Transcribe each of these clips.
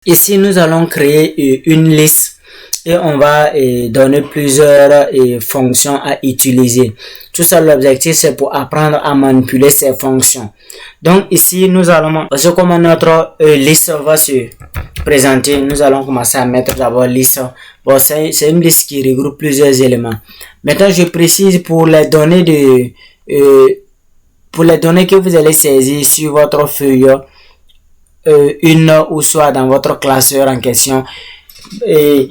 Ici, nous allons créer une liste et on va donner plusieurs fonctions à utiliser. Tout ça, l'objectif, c'est pour apprendre à manipuler ces fonctions. Donc ici, nous allons, parce que comment notre liste va se présenter, nous allons commencer à mettre d'abord liste. Bon, c'est une liste qui regroupe plusieurs éléments. Maintenant, je précise pour les données que vous allez saisir sur votre feuille, une ou soit dans votre classeur en question. Et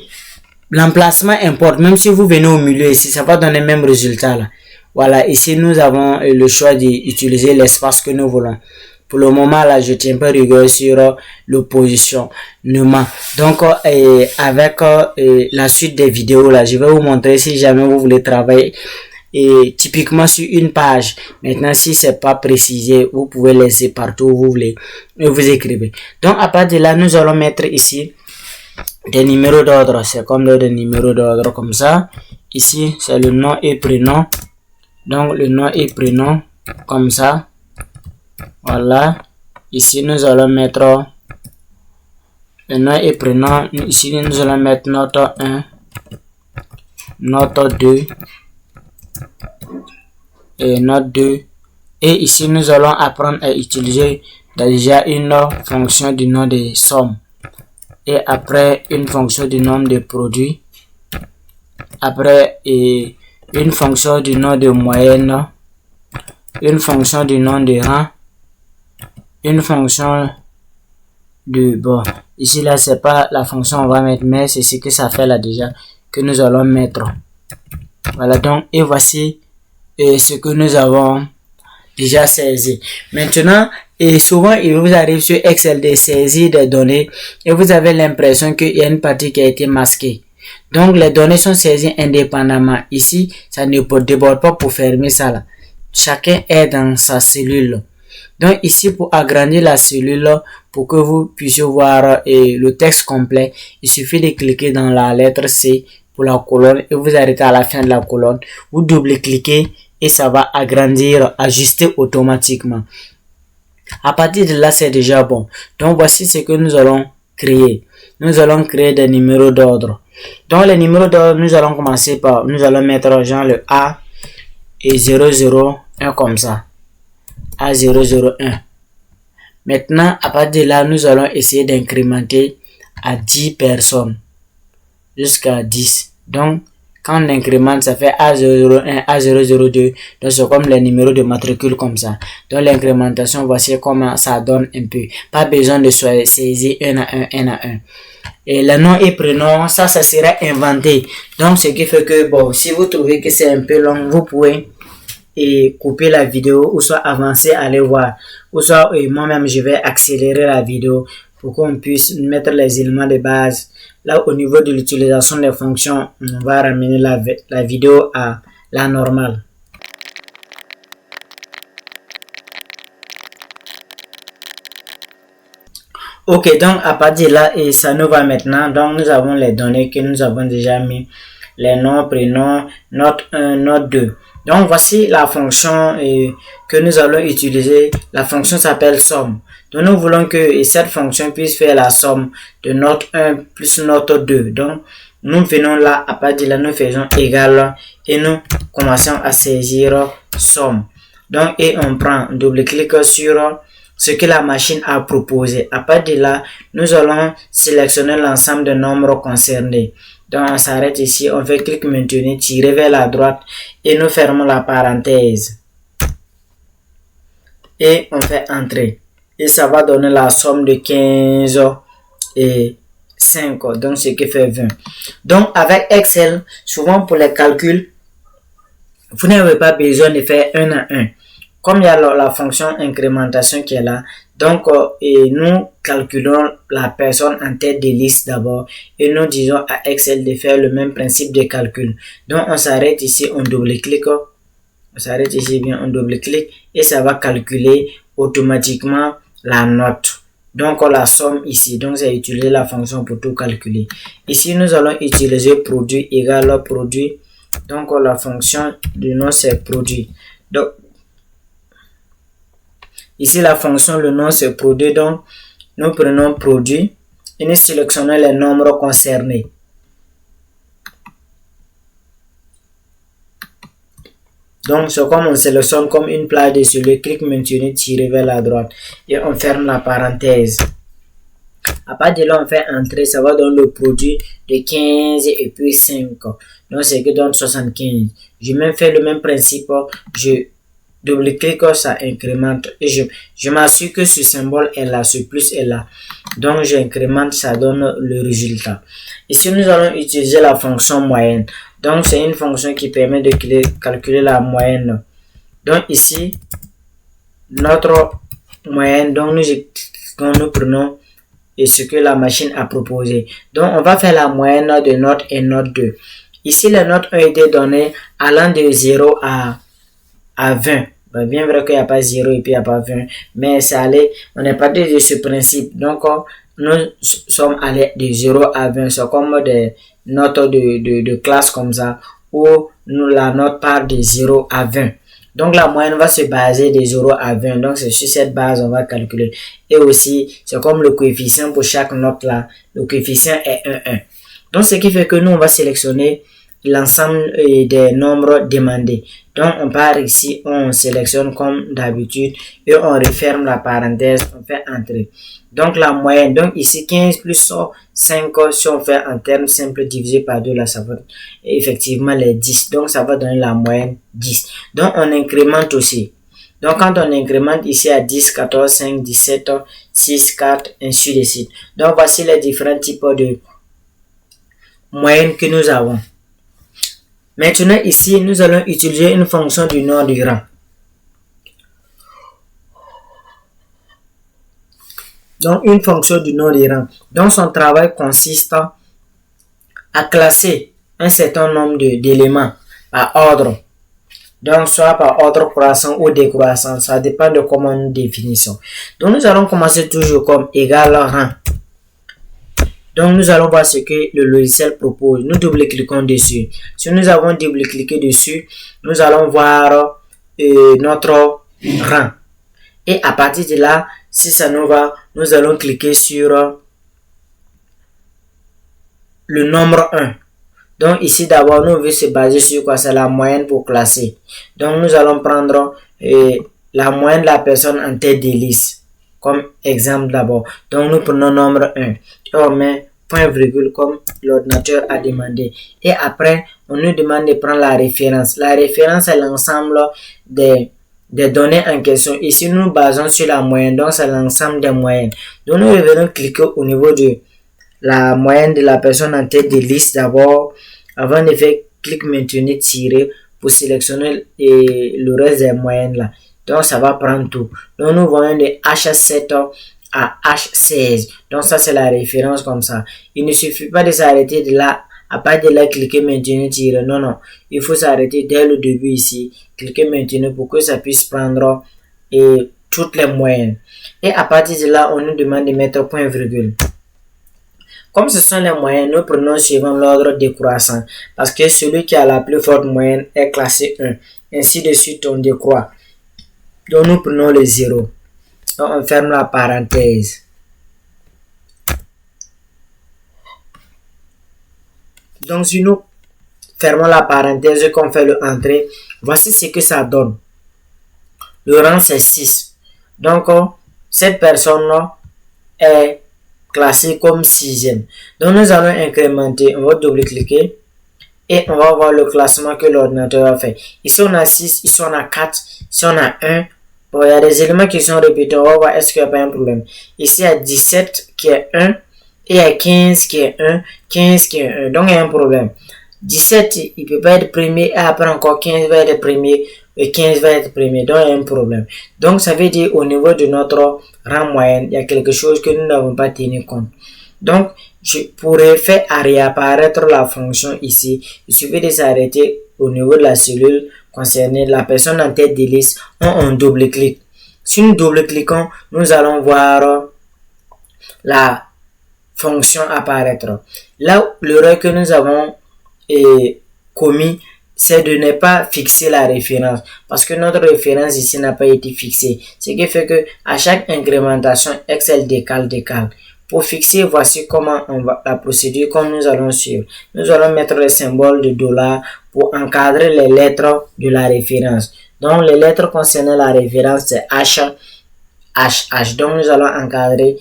l'emplacement importe, même si vous venez au milieu ici, ça va donner le même résultat là. Voilà, ici nous avons le choix d'utiliser l'espace que nous voulons. Pour le moment là, je tiens pas rigueur sur le positionnement. Donc avec la suite des vidéos là, je vais vous montrer si jamais vous voulez travailler et typiquement sur une page. Maintenant, si c'est pas précisé, vous pouvez laisser partout où vous voulez et vous écrivez. Donc à partir de là, nous allons mettre ici des numéros d'ordre. C'est comme des numéros d'ordre comme ça. Ici, c'est le nom et prénom. Donc le nom et prénom comme ça. Voilà. Ici, nous allons mettre le nom et prénom. Ici, nous allons mettre note 1, note 2 et note 2. Et ici, nous allons apprendre à utiliser déjà une fonction du nom de somme. Et après, une fonction du nombre de produits. Après, une fonction du nom de moyenne. Une fonction du nom de rang. Une fonction de, bon, ici là, c'est pas la fonction on va mettre, mais c'est ce que ça fait là déjà, que nous allons mettre. Voilà donc, et voici ce que nous avons déjà saisi. Maintenant, et souvent il vous arrive sur Excel de saisir des données et vous avez l'impression qu'il y a une partie qui a été masquée. Donc les données sont saisies indépendamment. Ici, ça ne déborde pas pour fermer ça là. Chacun est dans sa cellule. Donc ici, pour agrandir la cellule, pour que vous puissiez voir le texte complet, il suffit de cliquer dans la lettre C pour la colonne et vous arrêtez à la fin de la colonne. Vous double-cliquez et ça va agrandir, ajuster automatiquement. À partir de là, c'est déjà bon. Donc voici ce que nous allons créer. Nous allons créer des numéros d'ordre. Donc les numéros d'ordre, nous allons commencer par, nous allons mettre genre le A et 001 comme ça. A001. Maintenant, à partir de là, nous allons essayer d'incrémenter à 10 personnes. Jusqu'à 10. Donc, quand on incrémente, ça fait A001, A002. Donc, c'est comme les numéros de matricule comme ça. Donc, l'incrémentation, voici comment ça donne un peu. Pas besoin de saisir un à un. Et le nom et prénom, ça sera inventé. Donc, ce qui fait que, bon, si vous trouvez que c'est un peu long, vous pouvez couper la vidéo ou soit avancer, aller voir. Ou soit moi-même, je vais accélérer la vidéo pour qu'on puisse mettre les éléments de base. Là, au niveau de l'utilisation des fonctions, on va ramener la vidéo à la normale. Ok, donc à partir de là, et ça nous va maintenant. Donc, nous avons les données que nous avons déjà mis. Les noms, prénoms, note 1, note 2. Donc, voici la fonction que nous allons utiliser. La fonction s'appelle somme. Donc, nous voulons que cette fonction puisse faire la somme de note 1 plus note 2. Donc, nous venons là, à partir de là, nous faisons égal et nous commençons à saisir somme. Donc, et on prend double-clic sur ce que la machine a proposé. À partir de là, nous allons sélectionner l'ensemble de nombres concernés. Donc, on s'arrête ici, on fait clic maintenu, tirer vers la droite et nous fermons la parenthèse. Et on fait entrer. Et ça va donner la somme de 15 et 5. Donc, ce qui fait 20. Donc, avec Excel, souvent pour les calculs, vous n'avez pas besoin de faire un à un. Comme il y a la fonction incrémentation qui est là, donc nous calculons la personne en tête de liste d'abord et nous disons à Excel de faire le même principe de calcul. Donc on s'arrête ici, on double-clique, on double-clique et ça va calculer automatiquement la note. Donc la somme ici, donc c'est utiliser la fonction pour tout calculer. Ici nous allons utiliser produit égale produit, donc la fonction du nom c'est produit. Donc ici, la fonction, le nom, c'est produit. Donc, nous prenons produit et nous sélectionnons les nombres concernés. Donc, c'est comme on sélectionne comme une plage de celui, clic maintenu, tiré vers la droite et on ferme la parenthèse. À partir de là, on fait entrer, ça va donner le produit de 15 et puis 5. Donc, c'est que donne 75. Je même fait le même principe, je double-clique, ça incrémente et je m'assure que ce symbole est là, ce plus est là. Donc, j'incrémente, ça donne le résultat. Ici, nous allons utiliser la fonction moyenne. Donc, c'est une fonction qui permet de calculer la moyenne. Donc, ici, notre moyenne, donc nous prenons et ce que la machine a proposé. Donc, on va faire la moyenne de note 1 et note 2. Ici, les notes ont été données allant de 0 à 20. Ben, bien vrai qu'il n'y a pas 0 et puis il n'y a pas 20. Mais c'est allé, on est parti de ce principe. Donc, nous sommes allés de 0 à 20. C'est comme des notes de classe comme ça. Où la note part de 0 à 20. Donc, la moyenne va se baser de 0 à 20. Donc, c'est sur cette base on va calculer. Et aussi, c'est comme le coefficient pour chaque note là. Le coefficient est 1. Donc, ce qui fait que nous, on va sélectionner l'ensemble des nombres demandés. Donc, on part ici, on sélectionne comme d'habitude et on referme la parenthèse, on fait entrer. Donc, la moyenne, donc ici 15 plus 5, si on fait en termes simples divisé par 2, là, ça va effectivement les 10. Donc, ça va donner la moyenne 10. Donc, on incrémente aussi. Donc, quand on incrémente ici à 10, 14, 5, 17, 6, 4, ainsi de suite. Donc, voici les différents types de moyennes que nous avons. Maintenant, ici, nous allons utiliser une fonction du nom du rang. Donc, une fonction du nom du rang. Donc, son travail consiste à classer un certain nombre d'éléments par ordre. Donc, soit par ordre croissant ou décroissant. Ça dépend de comment nous définissons. Donc, nous allons commencer toujours comme égal rang. Donc, nous allons voir ce que le logiciel propose. Nous double-cliquons dessus. Si nous avons double-cliqué dessus, nous allons voir notre rang. Et à partir de là, si ça nous va, nous allons cliquer sur le nombre 1. Donc, ici, d'abord, nous voulons se baser sur quoi? C'est la moyenne pour classer. Donc, nous allons prendre la moyenne de la personne en tête de liste. Comme exemple d'abord. Donc, nous prenons nombre 1. Et on met point virgule comme l'ordinateur a demandé. Et après, on nous demande de prendre la référence. La référence est l'ensemble des données en question. Ici, nous nous basons sur la moyenne. Donc, c'est l'ensemble des moyennes. Donc, nous revenons cliquer au niveau de la moyenne de la personne en tête de liste d'abord. Avant de faire clic maintenu tirer pour sélectionner le reste des moyennes là. Donc, ça va prendre tout. Donc, nous voyons de H7 à H16. Donc, ça, c'est la référence comme ça. Il ne suffit pas de s'arrêter de là. À partir de là, cliquer maintenant, tirer. Non, non. Il faut s'arrêter dès le début ici. Cliquer maintenant pour que ça puisse prendre toutes les moyennes. Et à partir de là, on nous demande de mettre point virgule. Comme ce sont les moyennes, nous prenons suivant l'ordre décroissant. Parce que celui qui a la plus forte moyenne est classé 1. Ainsi de suite, on décroît. Donc, nous prenons le 0. Donc, on ferme la parenthèse. Donc, si nous fermons la parenthèse et qu'on fait le entrée, voici ce que ça donne. Le rang, c'est 6. Donc, cette personne-là est classée comme 6e. Donc, nous allons incrémenter. On va double-cliquer. Et on va voir le classement que l'ordinateur a fait. Ici, on a 6. Ici, on a 4. Ici, on a 1. Bon, il y a des éléments qui sont répétés. On va voir est-ce qu'il n'y a pas un problème. Ici, il y a 17 qui est 1. Et il y a 15 qui est 1. 15 qui est 1. Donc, il y a un problème. 17, il ne peut pas être premier. Et après encore 15 va être premier. Et 15 va être premier. Donc, il y a un problème. Donc, ça veut dire au niveau de notre rang moyenne, il y a quelque chose que nous n'avons pas tenu compte. Donc, je pourrais faire réapparaître la fonction ici. Il suffit de s'arrêter au niveau de la cellule concernée. La personne en tête de liste, on double-clique. Si nous double-cliquons, nous allons voir la fonction apparaître. Là, l'erreur que nous avons commis, c'est de ne pas fixer la référence. Parce que notre référence ici n'a pas été fixée. Ce qui fait que à chaque incrémentation, Excel décale. Pour fixer, voici comment la procédure comme nous allons suivre. Nous allons mettre le symbole de dollar pour encadrer les lettres de la référence. Donc, les lettres concernant la référence, c'est H, H, H. Donc, nous allons encadrer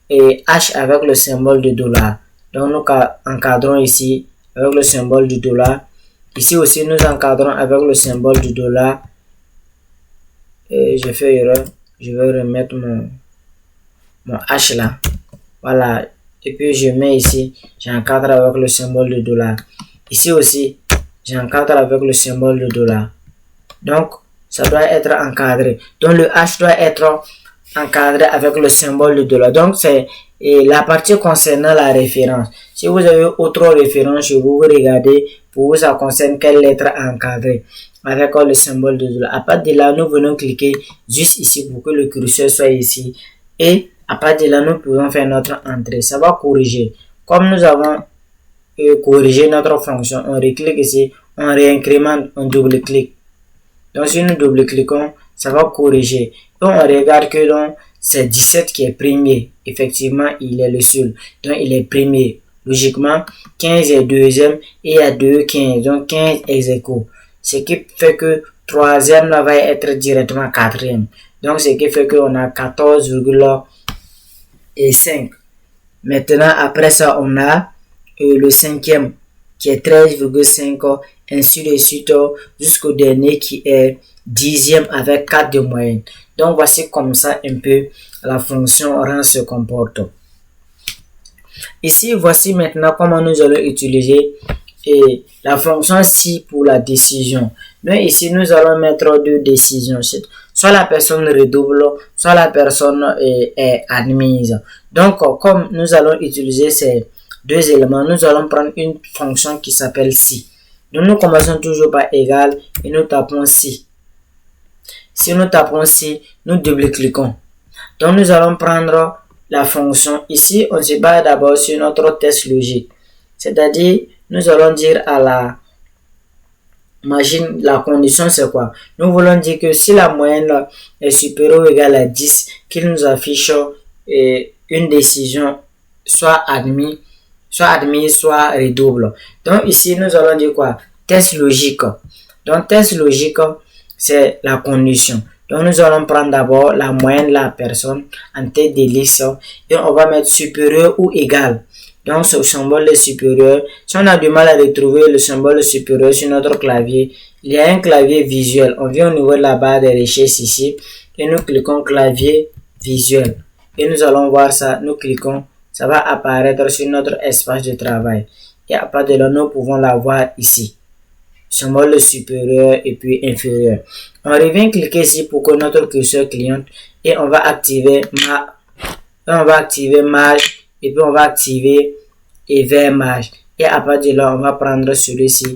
H avec le symbole de dollar. Donc, nous encadrons ici avec le symbole du dollar. Ici aussi, nous encadrons avec le symbole du dollar. Et je fais erreur. Je vais remettre mon H là. Voilà. Et puis, je mets ici, j'encadre avec le symbole de dollar. Ici aussi, j'encadre avec le symbole de dollar. Donc, ça doit être encadré. Donc, le H doit être encadré avec le symbole de dollar. Donc, c'est la partie concernant la référence. Si vous avez autre référence, vous regardez pour vous, ça concerne quelle lettre encadrée avec le symbole de dollar. À partir de là, nous venons cliquer juste ici pour que le curseur soit ici. Et à partir de là, nous pouvons faire notre entrée. Ça va corriger. Comme nous avons corrigé notre fonction, on reclique ici, on réincrémente, on double-clique. Donc, si nous double-cliquons, ça va corriger. Donc, on regarde que c'est 17 qui est premier. Effectivement, il est le seul. Donc, il est premier. Logiquement, 15 est deuxième et il y a 2, 15. Donc, 15 ex aequo. Ce qui fait que troisième là va être directement quatrième. Donc, ce qui fait qu'on a 14,5. Maintenant, après ça, on a le cinquième qui est 13,5, ainsi de suite jusqu'au dernier qui est 10e avec 4 de moyenne. Donc, voici comme ça un peu la fonction rang se comporte. Ici, voici maintenant comment nous allons utiliser la fonction si pour la décision. Mais ici, nous allons mettre deux décisions. Soit la personne redouble, soit la personne est admise. Donc, comme nous allons utiliser ces deux éléments, nous allons prendre une fonction qui s'appelle si. Donc, nous commençons toujours par égal et nous tapons si. Si nous tapons si, nous double-cliquons. Donc, nous allons prendre la fonction. Ici, on se base d'abord sur notre test logique. C'est-à-dire, nous allons dire à la machine, la condition c'est quoi? Nous voulons dire que si la moyenne est supérieure ou égale à 10, qu'il nous affiche une décision soit admise, soit redouble. Donc ici, nous allons dire quoi? Test logique. Donc test logique, c'est la condition. Donc nous allons prendre d'abord la moyenne de la personne en tête de liste et on va mettre supérieur ou égal. Donc ce symbole de supérieur, si on a du mal à retrouver le symbole de supérieur sur notre clavier, il y a un clavier visuel. On vient au niveau de la barre de recherche ici et nous cliquons clavier visuel. Et nous allons voir ça, nous cliquons, ça va apparaître sur notre espace de travail. Et à partir de là, nous pouvons la voir ici. Symbole de supérieur et puis inférieur. On revient cliquer ici pour que notre curseur cliente et on va activer marge et puis on va activer vers marge. Et à partir de là, on va prendre celui-ci.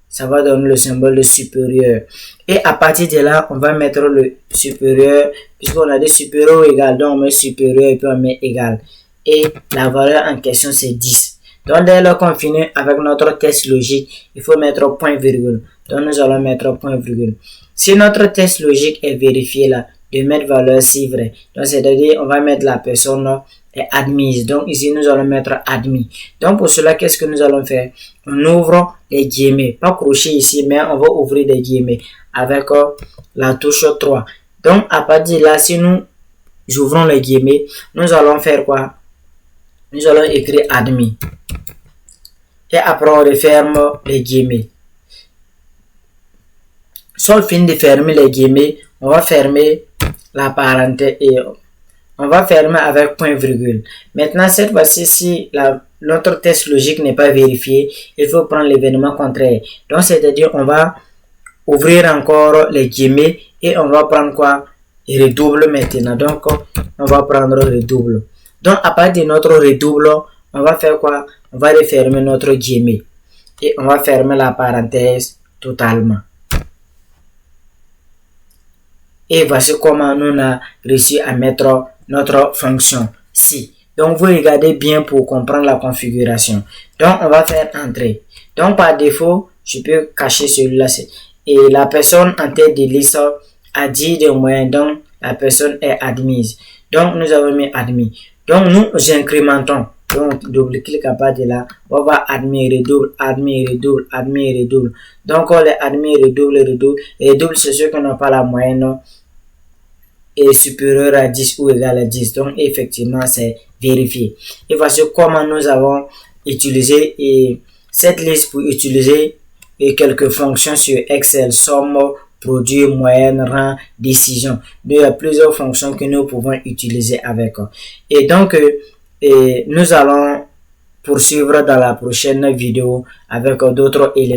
Ça va donner le symbole de supérieur. Et à partir de là, on va mettre le supérieur, puisqu'on a des supérieurs égal. Donc on met supérieur et puis on met égal. Et la valeur en question, c'est 10. Donc dès lors qu'on finit avec notre test logique, il faut mettre point virgule. Donc nous allons mettre point virgule. Si notre test logique est vérifié là, de mettre valeur si vrai. Donc c'est-à-dire on va mettre la personne est admise. Donc ici nous allons mettre admis. Donc pour cela, qu'est-ce que nous allons faire? On ouvre les guillemets, pas crochet ici, mais on va ouvrir des guillemets avec la touche 3. Donc à partir de là, si nous ouvrons les guillemets, nous allons faire quoi? Nous allons écrire admis. Et après on referme les guillemets. Sur le fin de fermer les guillemets, on va fermer la parenthèse et on va fermer avec point virgule. Maintenant, cette fois-ci, si notre test logique n'est pas vérifié, il faut prendre l'événement contraire. Donc, c'est-à-dire, on va ouvrir encore les guillemets et on va prendre quoi? Redouble maintenant. Donc, on va prendre redouble. Donc, à partir de notre redouble, on va faire quoi? On va refermer notre guillemet et on va fermer la parenthèse totalement. Et voici comment nous avons réussi à mettre notre fonction si. Donc vous regardez bien pour comprendre la configuration. Donc on va faire entrée. Donc par défaut, je peux cacher celui-là. Et la personne en tête de liste a 10 de moyenne. Donc la personne est admise. Donc nous avons mis admis. Donc, nous incrémentons. Donc, double-clic à partir de là. On va admis, redouble, admis, redouble, admis, redouble. Donc, on les admis, redouble, redouble. Et redouble, c'est ceux qui n'ont pas la moyenne est supérieur à 10 ou égal à 10. Donc, effectivement, c'est vérifié. Et voici comment nous avons utilisé cette liste pour utiliser quelques fonctions sur Excel, somme, produit, moyenne, rang, décision. Donc, il y a plusieurs fonctions que nous pouvons utiliser avec. Et donc, nous allons poursuivre dans la prochaine vidéo avec d'autres éléments.